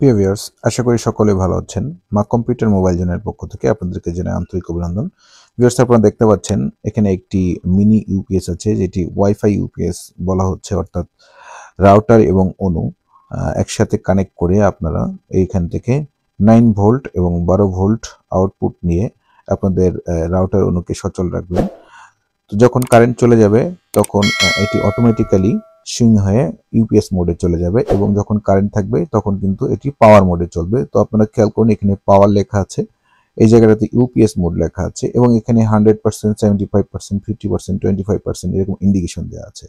প্রিয় ভিউয়ার্স, আশা করি সকলে ভালো আছেন। মা কম্পিউটার মোবাইল জোনের পক্ষ থেকে আপনাদেরকে জানাই আন্তরিক অভিনন্দন। ভিউয়ার্স, আপনারা দেখতে পাচ্ছেন এখানে একটি মিনি ইউপিএস আছে, যেটি ওয়াইফাই ইউপিএস বলা হচ্ছে, অর্থাৎ রাউটার এবং অনু একসাথে কানেক্ট করে আপনারা এইখান থেকে 9 ভোল্ট এবং 12 ভোল্ট আউটপুট নিয়ে আপনাদের রাউটার অনুকে সচল রাখবেন। তো যখন কারেন্ট চলে যাবে তখন এটি অটোমেটিক্যালি সুইং হয়ে ইউপিএস মোডে চলে যাবে, এবং যখন কারেন্ট থাকবে তখন কিন্তু এটি পাওয়ার মোডে চলবে। তো আপনারা খেয়াল করুন, এখানে পাওয়ার লেখা আছে, এই জায়গাটাতে ইউপিএস মোড লেখা আছে, এবং এখানে 100%, 75%, 50%, 25% এরকম ইন্ডিকেশন দেওয়া আছে।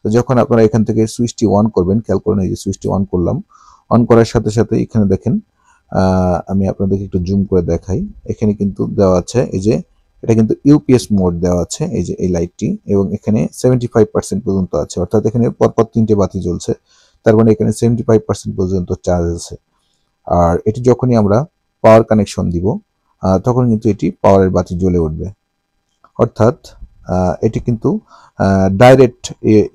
তো যখন আপনারা এখান থেকে সুইচটি অন করবেন, খেয়াল করুন এই যে সুইচটি অন করলাম, অন করার সাথে সাথে এখানে দেখেন, আমি আপনাদেরকে একটু জুম করে দেখাই। এখানে কিন্তু দেওয়া আছে, এই যে এটা কিন্তু ইউপিএস মোড দেওয়া আছে, এই যে এই লাইটটি, এবং এখানে 75% পর্যন্ত আছে, অর্থাৎ এখানে পরপর 3টে বাতি জ্বলছে, তার মানে এখানে 75% পর্যন্ত চার্জ আছে। আর এটি যখনই আমরা পাওয়ার কানেকশন দিব তখন কিন্তু এটি পাওয়ারের বাতি জ্বলে উঠবে, অর্থাৎ এটি কিন্তু ডাইরেক্ট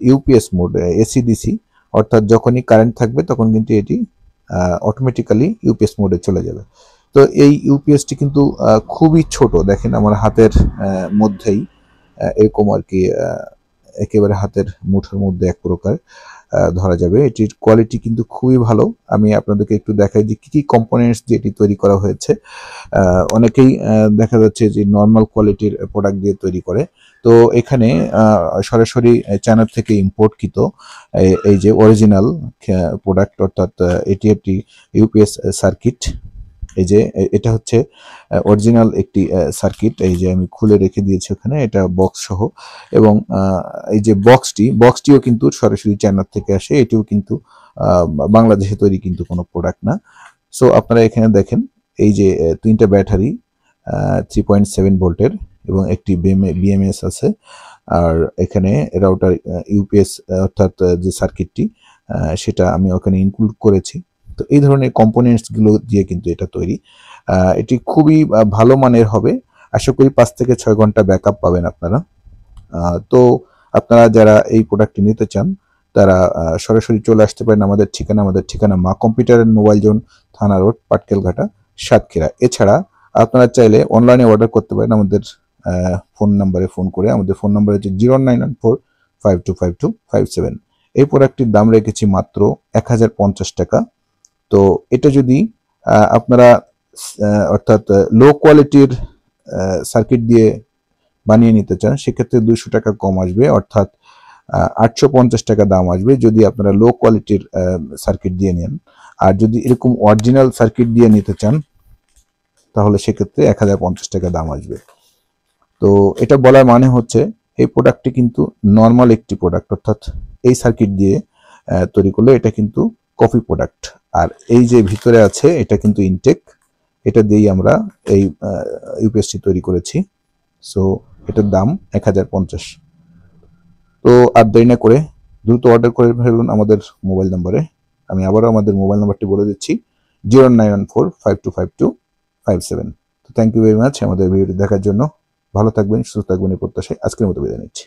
ইউপিএস মোড, এসিডিসি, অর্থাৎ যখনই কারেন্ট থাকবে তখন কিন্তু এটি অটোমেটিক্যালি ইউপিএস মোডে চলে যাবে। তো এই ইউপিএসটি কিন্তু খুবই ছোট, দেখেন আমার হাতের মধ্যেই এরকম আর কি, একেবারে হাতের মুঠোর মধ্যে এক প্রকার ধরা যাবে। এটির কোয়ালিটি কিন্তু খুবই ভালো। আমি আপনাদেরকে একটু দেখাই যে কি কি কম্পোনেন্টস দিয়ে এটি তৈরি করা হয়েছে। অনেকেই দেখা যাচ্ছে যে নর্মাল কোয়ালিটির প্রোডাক্ট দিয়ে তৈরি করে, তো এখানে সরাসরি চায়না থেকে ইম্পোর্টকৃত এই যে অরিজিনাল প্রোডাক্ট, অর্থাৎ এটি একটি ইউপিএস সার্কিট। এই যে এটা হচ্ছে অরিজিনাল একটি সার্কিট, এই যে আমি খুলে রেখে দিয়েছি ওখানে, এটা বক্স সহ, এবং এই যে বক্সটিও কিন্তু সরাসরি চায়নার থেকে আসে, এটিও কিন্তু বাংলাদেশে তৈরি কিন্তু কোনো প্রোডাক্ট না। সো আপনারা এখানে দেখেন, এই যে 3টা ব্যাটারি 3.7 ভোল্টের এবং একটি বিএমএস আছে, আর এখানে রাউটার ইউপিএস অর্থাৎ যে সার্কিটটি সেটা আমি ওখানে ইনক্লুড করেছি। তো এই ধরনের কম্পোনেন্টসগুলো দিয়ে কিন্তু এটা তৈরি। এটি খুবই ভালো মানের হবে, আশা করি 5 থেকে 6 ঘন্টা ব্যাকআপ পাবেন আপনারা। তো আপনারা যারা এই প্রোডাক্টটি নিতে চান তারা সরাসরি চলে আসতে পারেন আমাদের ঠিকানা মা কম্পিউটার অ্যান্ড মোবাইল জোন, থানা রোড, পাটকেলঘাটা, সাতক্ষীরা। এছাড়া আপনারা চাইলে অনলাইনে অর্ডার করতে পারেন আমাদের ফোন নাম্বারে ফোন করে। আমাদের ফোন নাম্বার হচ্ছে 0994525257। এই প্রোডাক্টটির দাম রেখেছি মাত্র 1050 টাকা। তো এটা যদি আপনারা অর্থাৎ লো কোয়ালিটির সার্কিট দিয়ে বানিয়ে নিতে চান, সেক্ষেত্রে 200 টাকা কম আসবে, অর্থাৎ 850 টাকা দাম আসবে যদি আপনারা লো কোয়ালিটির সার্কিট দিয়ে নেন। আর যদি এরকম অরিজিনাল সার্কিট দিয়ে নিতে চান তাহলে সেক্ষেত্রে 1050 টাকা দাম আসবে। তো এটা বলার মানে হচ্ছে এই প্রোডাক্টটি কিন্তু নর্মাল একটি প্রোডাক্ট, অর্থাৎ এই সার্কিট দিয়ে তৈরি করলে এটা কিন্তু কপি প্রোডাক্ট। আর এই যে ভিতরে আছে এটা কিন্তু ইনটেক, এটা দিয়েই আমরা এই ইউপিএসটি তৈরি করেছি। সো এটার দাম 1050। তো আর দেরি না করে দ্রুত অর্ডার করে ফেলুন আমাদের মোবাইল নাম্বারে। আমি আবারও আমাদের মোবাইল নাম্বারটি বলে দিচ্ছি, 0914525257। তো থ্যাংক ইউ ভেরি মাচ আমাদের ভিডিওটি দেখার জন্য। ভালো থাকবেন, সুস্থ থাকবেন এই প্রত্যাশায় আজকের মতো বিদায় নিচ্ছি।